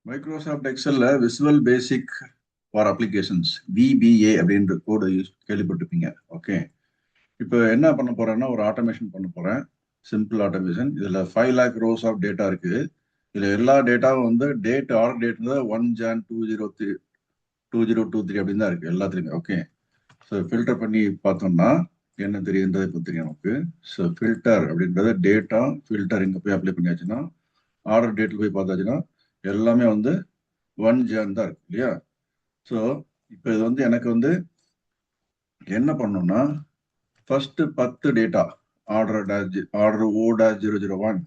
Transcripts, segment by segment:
Microsoft எக்ஸல்ல visual basic for applications VBA அப்படின்ற code use கேள்விப்பட்டிருப்பீங்க. ஓகே, இப்போ என்ன பண்ண போறேன்னா ஒரு ஆட்டோமேஷன் பண்ண போறேன். Simple automation. இதுல 5 lakh ரோஸ் ஆஃப் டேட்டா இருக்கு. இதுல எல்லா டேட்டாவும் வந்து ஆர்டர் டேட் 1 Jan 2023 அப்படின்னு தான் இருக்கு எல்லாத்துலயுமே. ஓகே, ஸோ ஃபில்டர் பண்ணி பார்த்தோம்னா என்ன தெரியுன்றது இப்போ தெரியும் நமக்கு. ஸோ ஃபில்டர் அப்படின்றது டேட்டா ஃபில்டர் இங்கே போய் அப்ளை பண்ணியாச்சுன்னா ஆர்டர் டேட்ல போய் பார்த்தாச்சுன்னா எல்லாமே வந்து 1 Jan தான் இருக்கு இல்லையா. ஸோ இப்போ இது வந்து எனக்கு வந்து என்ன பண்ணணும்னா first 10 data order O-001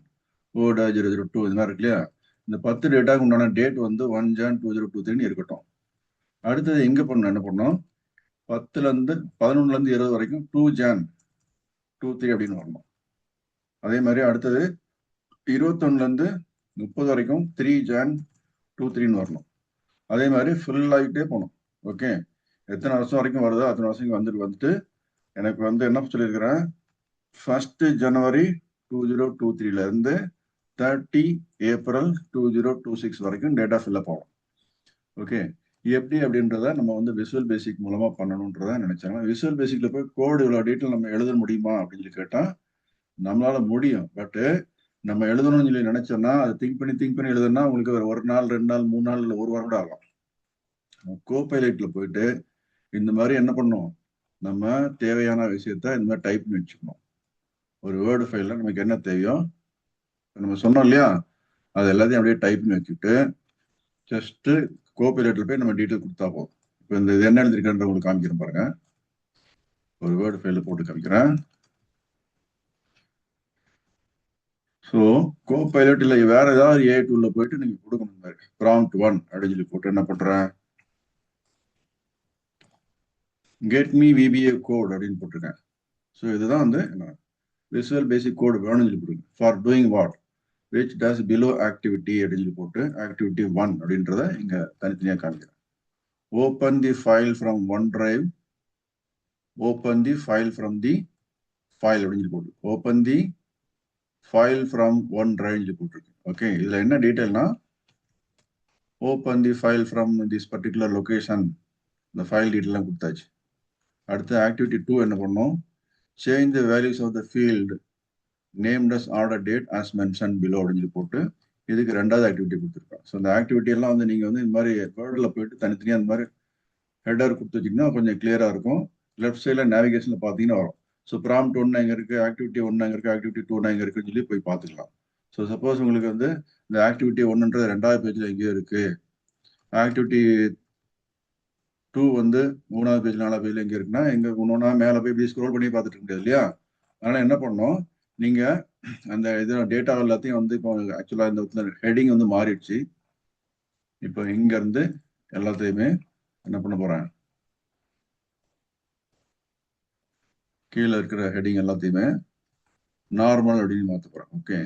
O-002 இது மாதிரி இருக்கு இல்லையா. இந்த 10 டேட்டாவுக்கு உண்டான டேட் வந்து 1 Jan 2023 இருக்கட்டும். அடுத்தது எங்க பண்ணணும், என்ன பண்ணணும், 11 20 வரைக்கும் 2 Jan 23 அப்படின்னு வரணும். அதே மாதிரி அடுத்தது 21 30 வரைக்கும் 3 Jan 23 வரணும். அதே மாதிரி ஃபுல் ஆகிட்டே போகணும். ஓகே, எத்தனை வருஷம் வரைக்கும் வருதோ அத்தனை வருஷம் வந்துட்டு எனக்கு வந்து என்ன சொல்லியிருக்கிறேன், 1 January 2023 இருந்து 30 April 2026 வரைக்கும் டேட்டா ஃபில்அப் ஆகும். ஓகே, எப்படி அப்படின்றத நம்ம வந்து விசுவல் பேசிக் மூலமா பண்ணணுன்றத நினைச்சாங்க. விசுவல் பேசிக்ல போய் கோடு இவ்வளவு டீட்டெயில் நம்ம எழுத முடியுமா அப்படின்னு சொல்லி கேட்டா நம்மளால முடியும். பட் நம்ம எழுதணும்னு சொல்லி நினைச்சோம்னா அதை திங்க் பண்ணி எழுதுனா உங்களுக்கு ஒரு நாள் 2 நாள் 3 நாள் இல்லை 1 வாரம் கூட ஆகும். கோபைலட்ல போயிட்டு இந்த மாதிரி என்ன பண்ணும், நம்ம தேவையான விஷயத்த இந்த மாதிரி டைப் பண்ணி வச்சுக்கணும். ஒரு வேர்டு ஃபைல்ல நமக்கு என்ன தேவையோ நம்ம சொன்னோம் இல்லையா, அது எல்லாத்தையும் அப்படியே டைப் பண்ணி வச்சுட்டு ஜஸ்ட் கோபைலட்ல போய் நம்ம டீட்டெயில் கொடுத்தா போதும். இப்போ இந்த இது என்ன எழுதிருக்கேன்ற உங்களுக்கு காமிக்கிறேன் பாருங்க. ஒரு வேர்டு ஃபைல போட்டு காமிக்கிறேன். ஸோ கோபைலட் இல்லை வேற ஏதாவது ஏஐ டூல்ல போயிட்டு நீங்க கொடுக்கணும். ப்ராம்ப்ட் 1 அப்படின்னு சொல்லி போட்டு என்ன பண்றேன், கெட் மீ விபிஏ கோட் அப்படின்னு போட்டிருக்கேன். ஸோ இதுதான் வந்து விசுவல் பேசிக் கோடு வேணும்னு சொல்லி கொடுங்க. For doing what which does below activity அப்படின்னு சொல்லி போட்டு ஆக்டிவிட்டி 1 அப்படின்றத இங்க தனித்தனியாக காமிக்கிறேன். Open the file from OneDrive, open the file from the file அப்படின்னு சொல்லி போட்டு open the file from OneDrive சொல்லி போட்டிருக்கு. ஓகே, இதுல என்ன டீட்டெயில்னா open the file from this particular location, இந்த ஃபைல் டீட்டெயிலாம் கொடுத்தாச்சு. அடுத்து ஆக்டிவிட்டி 2 என்ன பண்ணோம், change the values of the field named as order date as mention below அப்படின்னு சொல்லி போட்டு இதுக்கு 2வது ஆக்டிவிட்டி கொடுத்துருக்கோம். ஸோ இந்த ஆக்டிவிட்டி எல்லாம் வந்து நீங்க வந்து இந்த மாதிரி வேர்டில் போயிட்டு தனித்தனியாக இந்த மாதிரி ஹெடர் கொடுத்து வச்சிங்கன்னா கொஞ்சம் கிளியரா இருக்கும். லெஃப்ட் சைடில் நேவிகேஷன்ல பார்த்தீங்கன்னா வரும். ஸோ ப்ராம்ப்ட் 1 எங்க இருக்கு, ஆக்டிவிட்டி 1 எங்க இருக்கு, ஆக்டிவிட்டி 2 எங்க இருக்குன்னு சொல்லி போய் பார்த்துக்கலாம். ஸோ சப்போஸ் உங்களுக்கு வந்து இந்த ஆக்டிவிட்டி 1ன்றது 2வது பேஜ்ல எங்கேயோ இருக்கு, ஆக்டிவிட்டி 2 வந்து 3வது பேஜ் 4வது பேஜ்ல எங்க இருக்குன்னா எங்க ஒன்னொன்னா மேலே போய் இப்படி ஸ்க்ரோல் பண்ணி பார்த்துட்டு இருக்க முடியாது இல்லையா. அதனால என்ன பண்ணணும், நீங்க அந்த இது டேட்டா எல்லாத்தையும் வந்து இப்போ ஆக்சுவலா இந்த ஹெட்டிங் வந்து மாறிடுச்சு. இப்போ இங்க இருந்து எல்லாத்தையுமே என்ன பண்ண போறேன், கீழே இருக்கிற ஹெட்டிங் எல்லாத்தையுமே நார்மல் அப்படின்னு மாற்ற போறேன். ஓகே,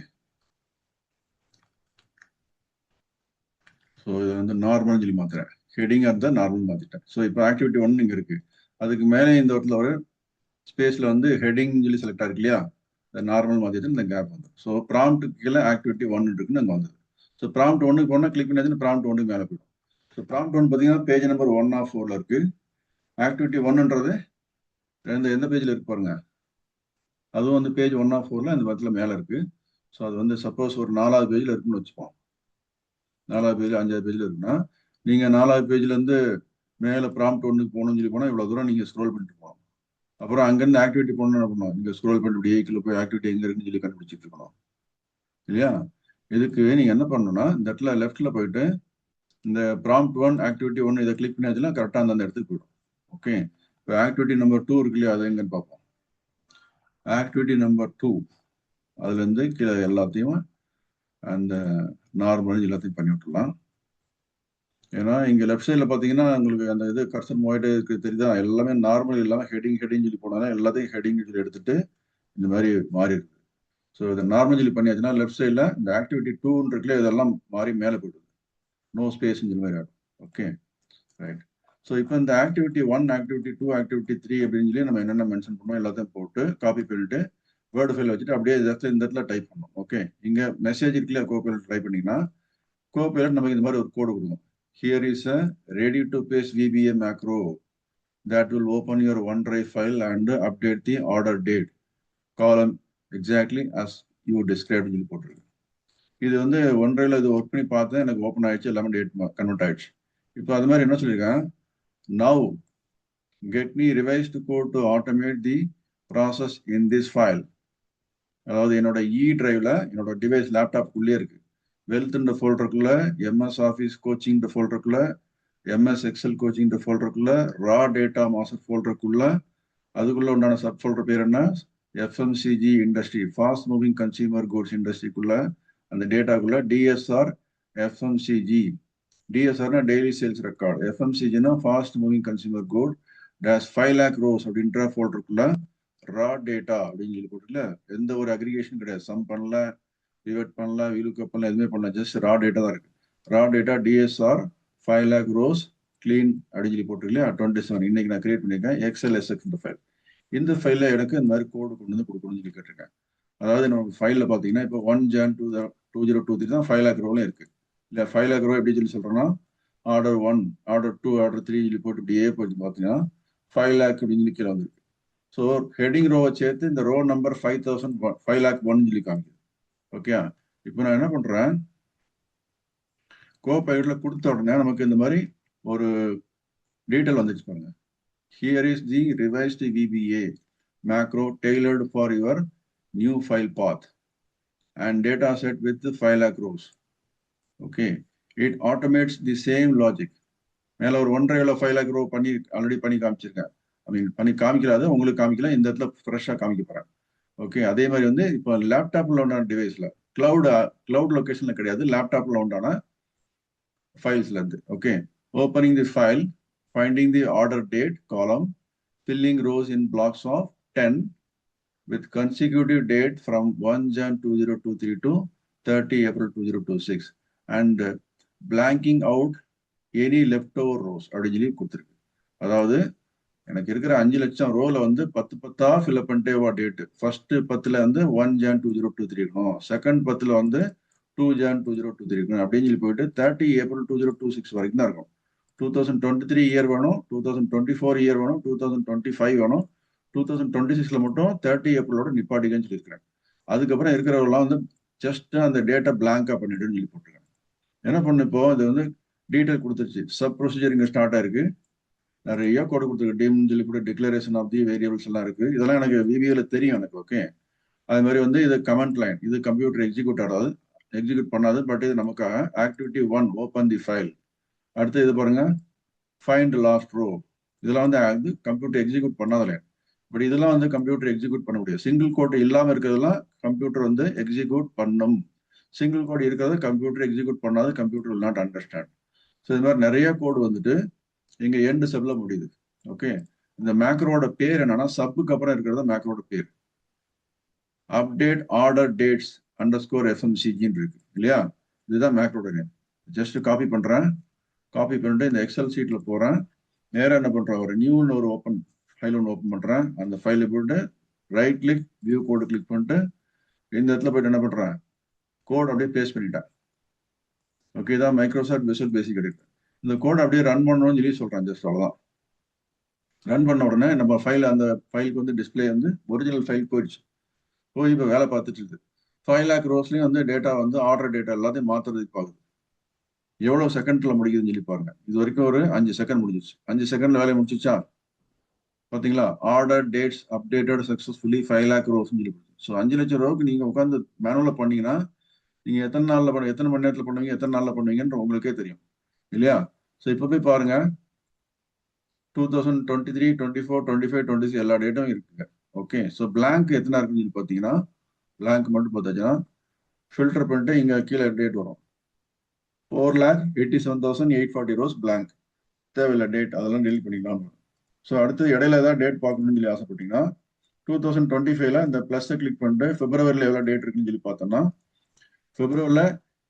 ஸோ இதை வந்து நார்மல் சொல்லி மாத்துறேன். ஹெட்டிங் இருந்தால் நார்மல் மாத்திட்டேன். ஸோ இப்போ ஆக்டிவிட்டி 1 இங்க இருக்கு, அதுக்கு மேலே இந்த இடத்துல ஒரு ஸ்பேஸ்ல வந்து ஹெட்டிங் சொல்லி செலக்ட் ஆயிருக்கு இல்லையா, நார்மல் மாத்திட்டு இந்த கேப் வந்து. ஸோ ப்ராம்ப்ட் கீழே ஆக்டிவிட்டி 1 இருக்குன்னு அங்கே வந்தது. ஸோ ப்ராம்ப்ட் 1க்கு போனால் கிளிக் பண்ணி ப்ராம்ப்ட் 1 மேலே போயிடும். ஸோ ப்ராம்ப்ட் 1 பார்த்தீங்கன்னா பேஜ் நம்பர் 1 of 4 இருக்கு. ஆக்டிவிட்டி 1ன்றது எந்த பேஜ்ல இருக்கு பாருங்க, அதுவும் வந்து பேஜ் 1 of 4ல இந்த பக்கத்தில் மேலே இருக்கு. ஸோ அது வந்து சப்போஸ் ஒரு 4வது பேஜ்ல இருக்குன்னு வச்சுப்போம். 4வது பேஜ் 5வது பேஜ்ல இருக்குன்னா நீங்க 4வது பேஜ்ல இருந்து மேலே ப்ராம்ப்ட் 1க்கு போகணும்னு சொல்லி போனால் இவ்வளவு தூரம் நீங்க ஸ்க்ரோல் பண்ணிட்டு போகணும். அப்புறம் அங்கேருந்து ஆக்டிவிட்டி போகணும்னு என்ன பண்ணணும், இங்க ஸ்க்ரோல் பண்ணிட்டு இப்படி கீழே போய் ஆக்டிவிட்டி எங்க இருக்குன்னு சொல்லி கண்டுபிடிச்சிட்டு இருக்கணும் இல்லையா. இதுக்கு நீங்க என்ன பண்ணணும்னா இந்த இடத்துல லெஃப்ட்ல போயிட்டு இந்த ப்ராம்ப்ட் 1 ஆக்டிவிட்டி 1 இதை கிளிக் பண்ணியாச்சுன்னா கரெக்டாக அந்த இடத்துக்கு போயிடும். ஓகே, இப்போ ஆக்டிவிட்டி நம்பர் 2 இருக்கு இல்லையா, அது எங்கன்னு பார்ப்போம். ஆக்டிவிட்டி நம்பர் 2 அதுல இருந்து கீழே எல்லாத்தையும் அந்த நார்மல் எல்லாத்தையும் பண்ணி விட்டுலாம். ஏன்னா இங்க லெஃப்ட் சைட்ல பாத்தீங்கன்னா உங்களுக்கு அந்த இது கர்சர் மூவாயிட்டே இருக்கு தெரியுதா, எல்லாமே நார்மல் இல்லாம ஹெட்டிங் சொல்லி போனாலும் எல்லாத்தையும் ஹெட்டிங் சொல்லி எடுத்துட்டு இந்த மாதிரி மாறி இருக்கு. ஸோ இதை நார்மல் சொல்லி பண்ணியாச்சுன்னா லெஃப்ட் சைட்ல இந்த ஆக்டிவிட்டி 2 இருக்குல்ல இதெல்லாம் மாறி மேலே போயிடுது, நோ ஸ்பேஸ் இந்த மாதிரி ஆகும். Okay right. ஸோ இப்போ இந்த ஆக்டிவிட்டி 1 ஆக்டிவிட்டி 2 ஆக்டிவிட்டி 3 அப்படின்னு சொல்லி நம்ம என்னென்ன மென்ஷன் பண்ணோம் எல்லாத்தையும் போட்டு காப்பி பண்ணிட்டு வேர்டு ஃபைல் வச்சுட்டு அப்படியே இந்த இடத்துல டைப் பண்ணணும். ஓகே, இங்க மெசேஜ் இருக்குல்ல கோபைலட் டைப் பண்ணீங்கன்னா Copilot நமக்கு இந்த மாதிரி ஒரு கோடு கொடுக்கும். Here is a ready to paste VBA macro that will open your OneDrive file and update the order date column exactly as you described சொல்லி போட்டிருக்கு. இது வந்து OneDriveல இது ஒர்க் பண்ணி பார்த்தேன், எனக்கு ஓப்பன் ஆயிடுச்சு, எல்லாமே டேட் கன்வெர்ட் ஆயிடுச்சு. இப்போ அது மாதிரி என்ன சொல்லியிருக்கேன், now get me revised code to automate the process in this file. அதாவது என்னோட இ டிரைவ்ல என்னோட டிவைஸ் லேப்டாப்குள்ளே இருக்கு. வெல்த்ன்ற ஃபோல்டருக்குள்ள, எம்எஸ் ஆஃபீஸ் கோச்சிங் ஃபோல்டருக்குள்ள, எம்எஸ் எக்ஸல் கோச்சிங் ஃபோல்டருக்குள்ள, ரா டேட்டா மாஸ்டர் ஃபோல்டருக்குள்ள, அதுக்குள்ள உண்டான சப் ஃபோல்டர் பேர் என்ன, FMCG industry, fast moving consumer goods இண்டஸ்ட்ரிக்குள்ள அந்த டேட்டாக்குள்ள டிஎஸ்ஆர் எஃப்எம்சிஜி, டிஎஸ்ஆர்னா டெய்லி சேல்ஸ் ரெக்கார்டு, எஃப்எம்சிஜினா fast moving consumer good dash 5 lakh rows அப்படின்ற ஃபோல்டருக்குள்ள ரா டேட்டா அப்படின்னு சொல்லி போட்டுல எந்த ஒரு அக்ரிகேஷன் கிடையாது, சம் பண்ணல, டிவைட் பண்ணல, விலுக்கப் பண்ணல, எதுவுமே பண்ணல, ஜஸ்ட் ரா டேட்டா தான் இருக்கு. Raw data DSR 5 lakh rows clean அப்படின்னு சொல்லி போட்டுருக்கலையா 27. இன்னைக்கு நான் கிரியேட் பண்ணியிருக்கேன் எக்ஸ்எல் எஸ்எக்ஸ் இந்த ஃபைல். இந்த ஃபைலில் எனக்கு இந்த மாதிரி கோடு கொண்டு வந்து கொடுக்கணும்னு சொல்லி கேட்டிருக்கேன். அதாவது நம்ம ஃபைலில் பார்த்தீங்கன்னா இப்போ 1 Jan 2023 தான் 5 lakh ரோவில் இருக்கு. இல்லை 5 lakh row எப்படி சொல்லி சொல்கிறோன்னா ஆர்டர் 1, ஆர்டர் 2, ஆர்டர் 3 சொல்லி போட்டு இப்படி போட்டு பார்த்தீங்கன்னா 5 lakh அப்படின்னு சொல்லி கீழே வந்துருக்கு. ஸோ ஹெட்டிங் ரோவை சேர்த்து இந்த ரோ நம்பர் 5 lakh 1 சொல்லி காமிக்குது. ஓகே, இப்போ நான் என்ன பண்ணுறேன், கோபைட்ல கொடுத்த உடனே நமக்கு இந்த மாதிரி ஒரு டீட்டெயில் வந்துச்சு பாருங்க. Here is the revised VBA macro tailored for your new file path and data set with the 5 lakh rows. Okay, it automates the same logic. மேல ஒரு OneDriveல 5 lakh row பண்ணி ஆல்ரெடி பண்ணி காமிச்சிருக்கேன். ஐ மீன் பண்ணி காமிக்கலாது, உங்களுக்கு காமிக்கல, இந்த இடத்துல ஃப்ரெஷ்ஷாக காமிக்க போறேன். ஓகே, அதே மாதிரி வந்து இப்போ லேப்டாப்ல உண்டான டிவைஸ்ல கிளவுட் லொகேஷன்ல கிடையாது, லேப்டாப்ல உண்டான ஃபைல்ஸ்ல இருந்து. Okay, opening the file, finding the order date column, filling rows in blocks of 10 with consecutive date from 1 Jan 2023 to 30 April 2026 and blanking out any leftover rows அப்படின்னு சொல்லி கொடுத்துருக்கு. அதாவது எனக்கு இருக்கிற 5 லட்சம் ரோல வந்து 10 ஃபில் அப் பண்ணிட்டே வா டேட்டு. ஃபர்ஸ்ட் 10ல வந்து 1 Jan 2023 இருக்கணும், செகண்ட் 10ல வந்து 2 Jan 2023 இருக்கணும் அப்படின்னு சொல்லி போயிட்டு 30 April 2026 வரைக்கும் தான் இருக்கும். 2023 இயர் வேணும், 2024 இயர் வேணும், 2025 வேணும், 2026ல மட்டும் 30 ஏப்ரலோட நிப்பாட்டிக்கன்னு சொல்லியிருக்கிறேன். அதுக்கப்புறம் இருக்கிறவங்களாம் வந்து ஜஸ்ட் அந்த டேட்டா பிளாங்கா பண்ணிட்டுன்னு சொல்லி போட்டுருக்கேன். என்ன பண்ணு, இப்போ இது வந்து டீட்டெயில் கொடுத்துருச்சு, சப் ப்ரொசீஜர் இங்கே ஸ்டார்ட் ஆயிருக்கு, நிறைய கோடு கொடுத்துருக்கு, டிம்னு சொல்லி கூட டிக்ளரேஷன் ஆஃப் தி வேரியபிள்ஸ் எல்லாம் இருக்கு. இதெல்லாம் எனக்கு விபிஏல தெரியும் எனக்கு. ஓகே, அது மாதிரி வந்து இது கமெண்ட் லைன், இது கம்ப்யூட்டர் எக்ஸிக்யூட் பண்ணாது, பட் இது நமக்காக ஆக்டிவிட்டி 1 ஓப்பன் தி ஃபைல். அடுத்து இது பாருங்க, ஃபைண்ட் லாஸ்ட் ரோ, இதெல்லாம் வந்து கம்ப்யூட்டர் எக்ஸிக்யூட் பண்ணாதல, பட் இதெல்லாம் வந்து கம்ப்யூட்டர் எக்ஸிக்யூட் பண்ண முடியாது. சிங்கிள் கோட் இல்லாமல் இருக்கிறதெல்லாம் கம்ப்யூட்டர் வந்து எக்ஸிக்யூட் பண்ணும், சிங்கிள் கோட் இருக்கிறத கம்ப்யூட்டர் எக்ஸிக்யூட் பண்ணாது, computer will not understand. So இது மாதிரி நிறைய கோடு வந்துட்டு இங்க எண்டு சப்ல முடியுது. ஓகே, இந்த மேக்ரோட பேர் என்னன்னா, சப்புக்கு அப்புறம் இருக்கிறது மேக்ரோட பேர். அப்டேட் ஆர்டர் டேட்ஸ் அண்டர்ஸ்கோர் எஃப்எம்சிஜின்னு இருக்கு இல்லையா, இதுதான் மேக்ரோட நேம். ஜஸ்ட் காப்பி பண்றேன், காப்பி பண்ணிட்டு இந்த எக்ஸல் சீட்ல போறேன், நேராக என்ன பண்றேன், ஒரு நியூன்னு ஒரு ஃபைல் ஒன்று ஓப்பன் பண்றேன், அந்த ஃபைலை போட்டு ரைட் கிளிக் வியூ கோடு கிளிக் பண்ணிட்டு இந்த இடத்துல போயிட்டு என்ன பண்றேன், கோட் அப்படியே பேஸ்ட் பண்ணிட்டேன். ஓகே, இதான் மைக்ரோசாஃப்ட் விசுவல் பேசிக் இருக்கு. இந்த கோட் அப்படியே ரன் பண்ணணும்னு சொல்லி சொல்றேன், ஜஸ்ட் அவ்வளோதான். ரன் பண்ண உடனே நம்ம ஃபைல், அந்த ஃபைலுக்கு வந்து டிஸ்பிளே வந்து ஒரிஜினல் ஃபைல் போயிடுச்சு, போய் இப்போ வேலை பார்த்துட்டு இருக்கு. 5 lakh ரோஸ்லயும் வந்து டேட்டா வந்து ஆர்டர் டேட்டா எல்லாத்தையும் மாத்துறதுக்கு பார்க்குது. எவ்வளவு செகண்ட்ல முடிக்குதுன்னு சொல்லி பாருங்க. இது வரைக்கும் ஒரு 5 செகண்ட் முடிஞ்சிச்சு. 5 செகண்ட்ல வேலையை முடிச்சிச்சா பாத்தீங்களா, order dates updated successfully 5 lakh rows சொல்லி. ஸோ 5 லட்சம் ரூபாய்க்கு நீங்க உட்காந்து மேனுவலா பண்ணீங்கன்னா நீங்க எத்தனை மணி நேரத்துல பண்ணுவீங்க, எத்தனை நாள்ல பண்ணுவீங்கன்ற உங்களுக்கே தெரியும் இல்லையா. ஸோ இப்போ போய் பாருங்க, 2023, 24, 25, 26 எல்லா டேட்டும் இருக்குங்க. ஓகே, ஸோ பிளாங்க் எத்தனை இருக்குன்னு சொல்லி பார்த்தீங்கன்னா, பிளாங்க் மட்டும் பார்த்தாச்சுன்னா ஃபில்டர் பண்ணிட்டு இங்க கீழே டேட் வரும், 4,87,840 rows பிளாங்க், தேவையில்லை டேட், அதெல்லாம் டெலிட் பண்ணிக்கலாம். ஸோ அடுத்து இடையில ஏதாவது டேட் பார்க்கணும்னு சொல்லி ஆசைப்பட்டீங்கன்னா 2025ல இந்த பிளஸ் கிளிக் பண்ணிட்டு பிப்ரவரியில் எவ்வளோ டேட் இருக்குன்னு சொல்லி பார்த்தோம்னா, பிப்ரவரியில்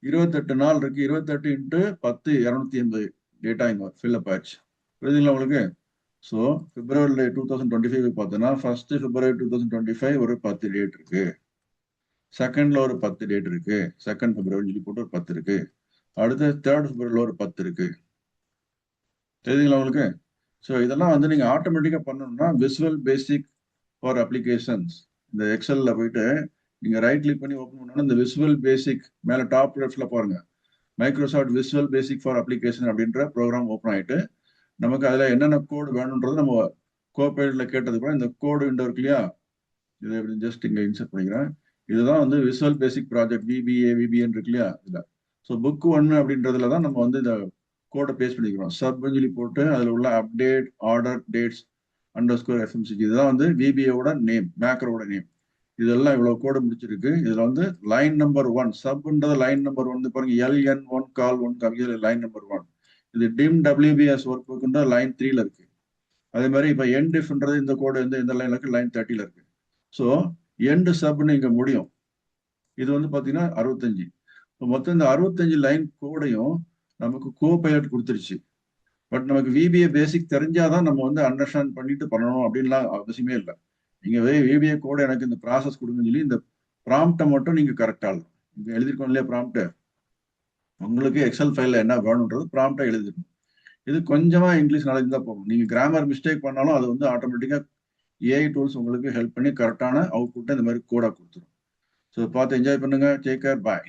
28 நாள் இருக்கு, 28 × 10 280 டேட்டா இங்க ஃபில்அப் ஆயிடுச்சு. புரியுதுங்களா உங்களுக்கு. ஸோ பிப்ரவரியில் 2025 பார்த்தோன்னா, ஃபர்ஸ்ட் பிப்ரவரி 2025 ஒரு 10 டேட் இருக்கு, செகண்ட்ல ஒரு 10 டேட் இருக்கு, செகண்ட் பிப்ரவரி சொல்லி போட்டு ஒரு 10 இருக்கு. அடுத்து தேர்ட் ஃபெப்ரவரியில் ஒரு 10 இருக்கு. தெரியுதுங்களா உங்களுக்கு? ஸோ இதெல்லாம் வந்து நீங்கள் ஆட்டோமேட்டிக்காக பண்ணணும்னா விசுவல் பேசிக் ஃபார் அப்ளிகேஷன்ஸ் இந்த எக்ஸலில் போயிட்டு நீங்கள் ரைட் கிளிக் பண்ணி ஓப்பன் பண்ணோன்னா இந்த விசுவல் பேசிக் மேலே டாப் லெஃப்டில் பாருங்க, Microsoft visual basic for application அப்படின்ற ப்ரோக்ராம் ஓப்பன் ஆகிட்டு நமக்கு அதில் என்னென்ன கோடு வேணுன்றது நம்ம கோபேடில் கேட்டது கூட இந்த கோடு விண்டோ இருக்கு இல்லையா, இதை ஜஸ்ட் இங்கே இன்சர்ட் பண்ணிக்கிறேன். இதுதான் வந்து விசுவல் பேசிக் ப்ராஜெக்ட் விபிஏன்னு இருக்கு இல்லையா இதில். ஸோ புக் 1 அப்படின்றதுல தான் நம்ம வந்து இந்த கோடை பேஸ்ட் பண்ணிக்கிறோம். சப்ஜிலி போட்டு அதில் உள்ள update order dates underscore FMCG இதுதான் வந்து விபிஏவோட நேம், மேக்கரோட நேம். இதெல்லாம் இவ்வளவு கோடு முடிச்சிருக்கு. இதுல வந்து லைன் நம்பர் 1 சப்ன்றது லைன் நம்பர் 1 பாருங்க, LN1 கால் 1 கவிதை லைன் நம்பர் 1. இது டிம் WBS ஒர்க் புக்ன்ற லைன் 3ல இருக்கு. அதே மாதிரி இப்ப எண்ட் இஃப்ன்றது இந்த கோடு வந்து இந்த லைன்ல இருக்கு, லைன் 30ல இருக்கு. ஸோ எண்ட் சப்னு இங்க முடியும். இது வந்து பாத்தீங்கன்னா 65. மொத்தம் இந்த 65 லைன் கோடையும் நமக்கு கோ பைலட் கொடுத்துருச்சு. பட் நமக்கு விபிஏ பேசிக் தெரிஞ்சாதான் நம்ம வந்து அண்டர்ஸ்டாண்ட் பண்ணிட்டு பண்ணணும் அப்படின்லாம் அவசியமே இல்லை. நீங்க விபிஏ கோட் எனக்கு இந்த ப்ராசஸ் கொடுங்கன்னு சொல்லி இந்த ப்ராம்ப்டை மட்டும் நீங்க கரெக்டா இங்க எழுதிருக்கோம் இல்லையா ப்ராம்ப்ட், உங்களுக்கு எக்ஸல் ஃபைல்ல என்ன வேணுன்றது ப்ராம்ப்டா எழுதிருக்கணும். இது கொஞ்சமா இங்கிலீஷ் நாலேஜ் தான் போகும். நீங்க கிராமர் மிஸ்டேக் பண்ணாலும் அது வந்து ஆட்டோமேட்டிக்கா ஏஐ டூல்ஸ் உங்களுக்கு ஹெல்ப் பண்ணி கரெக்டான அவுட்புட்டை இந்த மாதிரி கோடா கொடுத்துரும். ஸோ பார்த்து என்ஜாய் பண்ணுங்க. டேக் கேர், பாய்.